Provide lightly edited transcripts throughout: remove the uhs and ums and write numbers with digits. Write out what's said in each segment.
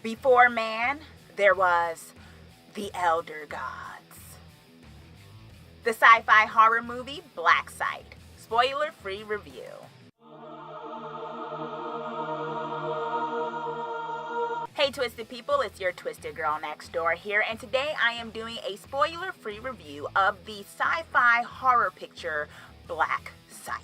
Before man, there was the Elder Gods. The sci-fi horror movie Black Site. Spoiler-free review. Hey Twisted people, it's your Twisted Girl Next Door here, and today I am doing a spoiler-free review of the sci-fi horror picture Black Site.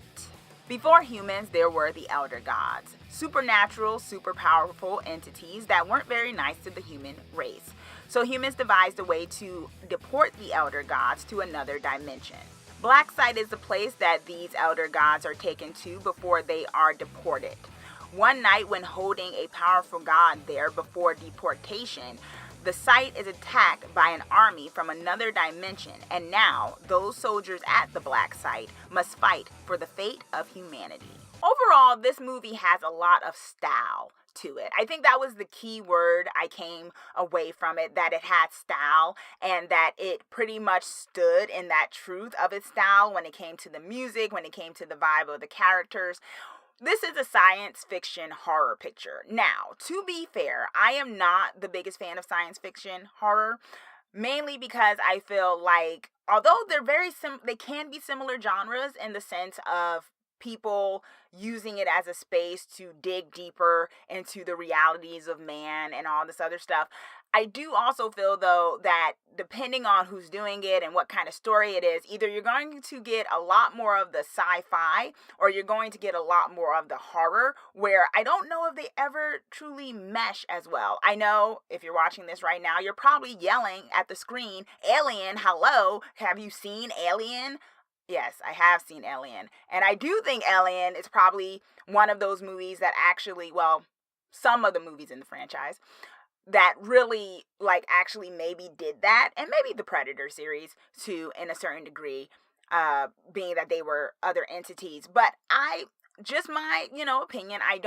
Before humans, there were the Elder Gods, supernatural, super powerful entities that weren't very nice to the human race. So humans devised a way to deport the Elder Gods to another dimension. Black Site is the place that these Elder Gods are taken to before they are deported. One night when holding a powerful god there before deportation, the site is attacked by an army from another dimension, and now those soldiers at the Black Site must fight for the fate of humanity. Overall, this movie has a lot of style to it. I think that was the key word I came away from it, that it had style and that it pretty much stood in that truth of its style when it came to the music, when it came to the vibe of the characters. This is a science fiction horror picture. Now, to be fair, I am not the biggest fan of science fiction horror, mainly because I feel like, although they're they can be similar genres in the sense of people using it as a space to dig deeper into the realities of man and all this other stuff. I do also feel, though, that depending on who's doing it and what kind of story it is, either you're going to get a lot more of the sci-fi or you're going to get a lot more of the horror, where I don't know if they ever truly mesh as well. I know if you're watching this right now, you're probably yelling at the screen, "Alien, hello, have you seen Alien?" Yes, I have seen Alien. And I do think Alien is probably one of those movies that actually, well, some of the movies in the franchise that really, actually maybe did that, and maybe the Predator series too, in a certain degree, being that they were other entities. But just my, opinion, I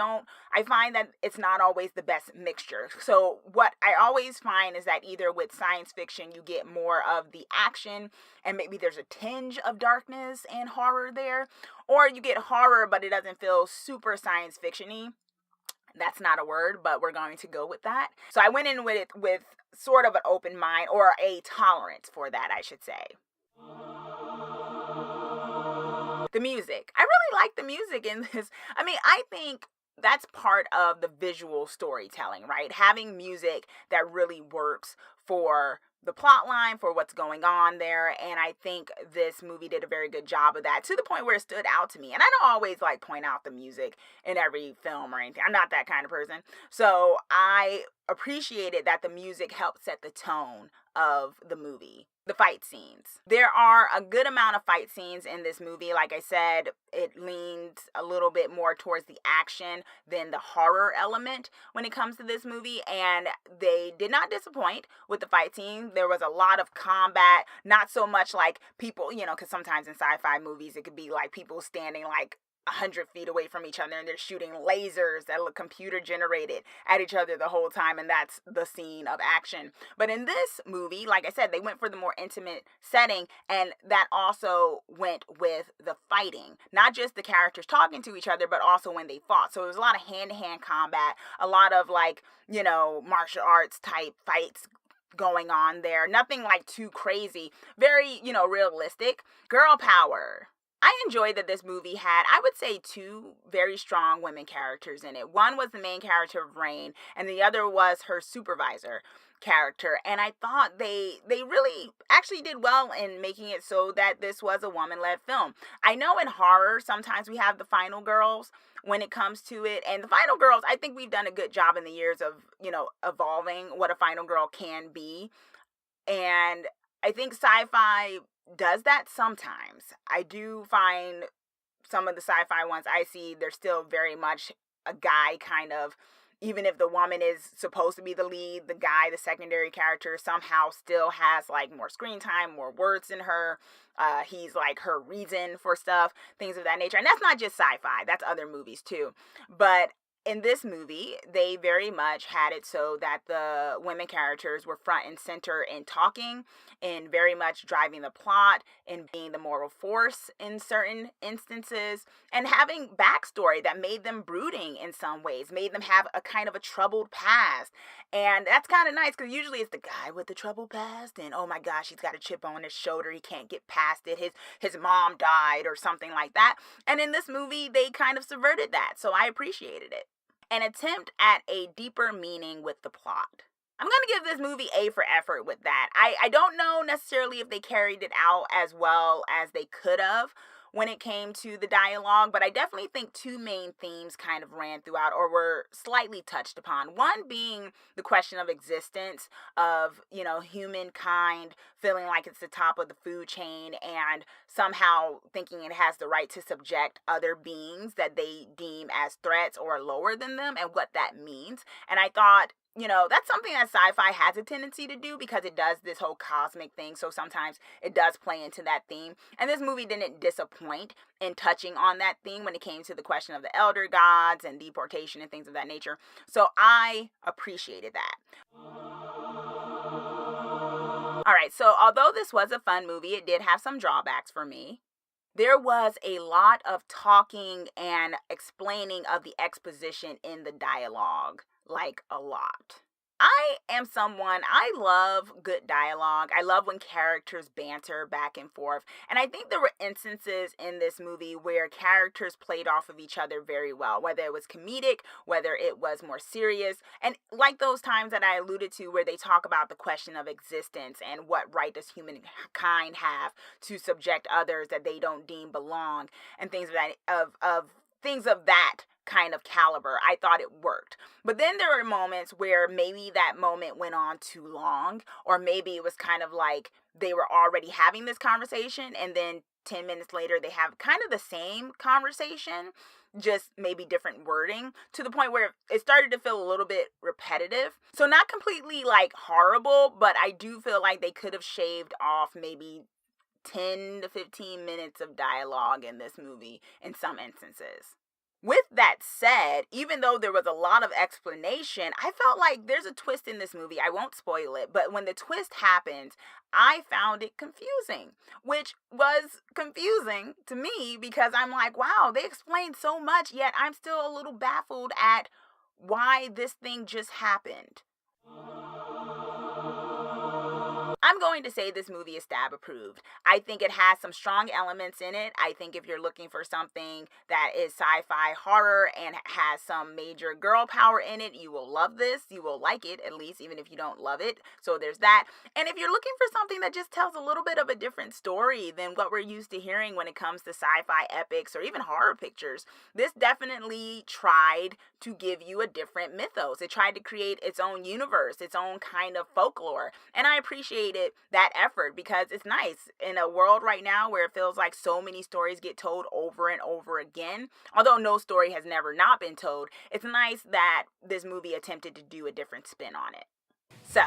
find that it's not always the best mixture. So what I always find is that either with science fiction, you get more of the action, and maybe there's a tinge of darkness and horror there, or you get horror, but it doesn't feel super science fiction-y. That's not a word, but we're going to go with that. So I went in with it with sort of an open mind, or a tolerance for that, I should say. The music. I really like the music in this. I think that's part of the visual storytelling, right? Having music that really works for the plot line, for what's going on there, and I think this movie did a very good job of that, to the point where it stood out to me. And I don't always point out the music in every film or anything. I'm not that kind of person. So I appreciated that the music helped set the tone of the movie. The fight scenes. There are a good amount of fight scenes in this movie. Like I said, it leans a little bit more towards the action than the horror element when it comes to this movie, and they did not disappoint with the fight scene. There was a lot of combat, not so much like people, because sometimes in sci-fi movies it could be like people standing 100 feet away from each other and they're shooting lasers that look computer generated at each other the whole time, and that's the scene of action. But in this movie, like I said, they went for the more intimate setting, and that also went with the fighting. Not just the characters talking to each other, but also when they fought. So there was a lot of hand-to-hand combat, a lot of martial arts type fights going on there. Nothing too crazy. Very, realistic. Girl power. I enjoyed that this movie had, I would say, two very strong women characters in it. One was the main character of Rain, and the other was her supervisor character. And I thought they really actually did well in making it so that this was a woman-led film. I know in horror, sometimes we have the final girls when it comes to it. And the final girls, I think we've done a good job in the years of, evolving what a final girl can be. And I think sci-fi does that sometimes. I do find some of the sci-fi ones I see, they're still very much a guy kind of, even if the woman is supposed to be the lead, the guy, the secondary character, somehow still has more screen time, more words than her. He's her reason for stuff, things of that nature. And that's not just sci-fi, that's other movies too. But in this movie, they very much had it so that the women characters were front and center in talking, in very much driving the plot, in being the moral force in certain instances, and having backstory that made them brooding in some ways, made them have a kind of a troubled past. And that's kind of nice because usually it's the guy with the troubled past, and oh my gosh, he's got a chip on his shoulder, he can't get past it, his mom died or something like that. And in this movie, they kind of subverted that, so I appreciated it. An attempt at a deeper meaning with the plot. I'm going to give this movie A for effort with that. I don't know necessarily if they carried it out as well as they could have when it came to the dialogue, but I definitely think two main themes kind of ran throughout or were slightly touched upon. One being the question of existence, of, humankind feeling like it's the top of the food chain and somehow thinking it has the right to subject other beings that they deem as threats or lower than them, and what that means. And I thought, that's something that sci-fi has a tendency to do because it does this whole cosmic thing. So sometimes it does play into that theme. And this movie didn't disappoint in touching on that theme when it came to the question of the elder gods and deportation and things of that nature. So I appreciated that. All right, so although this was a fun movie, it did have some drawbacks for me. There was a lot of talking and explaining of the exposition in the dialogue. Like, a lot. I am someone, I love good dialogue. I love when characters banter back and forth. And I think there were instances in this movie where characters played off of each other very well, whether it was comedic, whether it was more serious. And like those times that I alluded to where they talk about the question of existence and what right does humankind have to subject others that they don't deem belong, and things of that, of things of that kind of caliber. I thought it worked. But then there were moments where maybe that moment went on too long, or maybe it was kind of like they were already having this conversation and then 10 minutes later they have kind of the same conversation, just maybe different wording, to the point where it started to feel a little bit repetitive. So not completely like horrible, but I do feel like they could have shaved off maybe 10 to 15 minutes of dialogue in this movie in some instances. With that said, even though there was a lot of explanation, I felt like there's a twist in this movie. I won't spoil it, but when the twist happened, I found it confusing, which was confusing to me because I'm like, wow, they explained so much, yet I'm still a little baffled at why this thing just happened. I'm going to say this movie is Stab approved. I think it has some strong elements in it. I think if you're looking for something that is sci-fi horror and has some major girl power in it, you will love this. You will like it, at least, even if you don't love it. So there's that. And if you're looking for something that just tells a little bit of a different story than what we're used to hearing when it comes to sci-fi epics or even horror pictures, this definitely tried to give you a different mythos. It tried to create its own universe, its own kind of folklore. And I appreciated that effort because it's nice in a world right now where it feels like so many stories get told over and over again. Although no story has never not been told, it's nice that this movie attempted to do a different spin on it. So,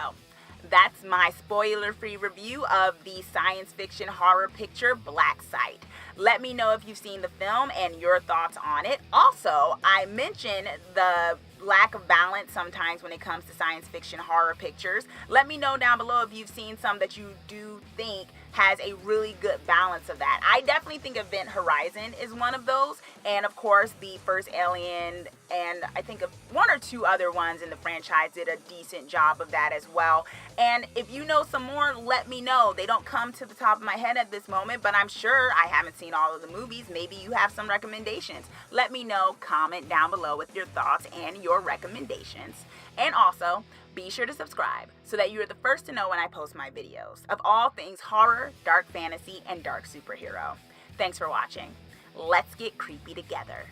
that's my spoiler-free review of the science fiction horror picture Black Site. Let me know if you've seen the film and your thoughts on it. Also, I mentioned the lack of balance sometimes when it comes to science fiction horror pictures. Let me know down below if you've seen some that you do think has a really good balance of that. I definitely think Event Horizon is one of those, and of course the first Alien, and I think of one or two other ones in the franchise did a decent job of that as well. And if you know some more, let me know. They don't come to the top of my head at this moment, but I'm sure I haven't seen all of the movies. Maybe you have some recommendations. Let me know. Comment down below with your thoughts and your recommendations. And also, be sure to subscribe so that you're the first to know when I post my videos of all things horror, dark fantasy, and dark superhero. Thanks for watching. Let's get creepy together.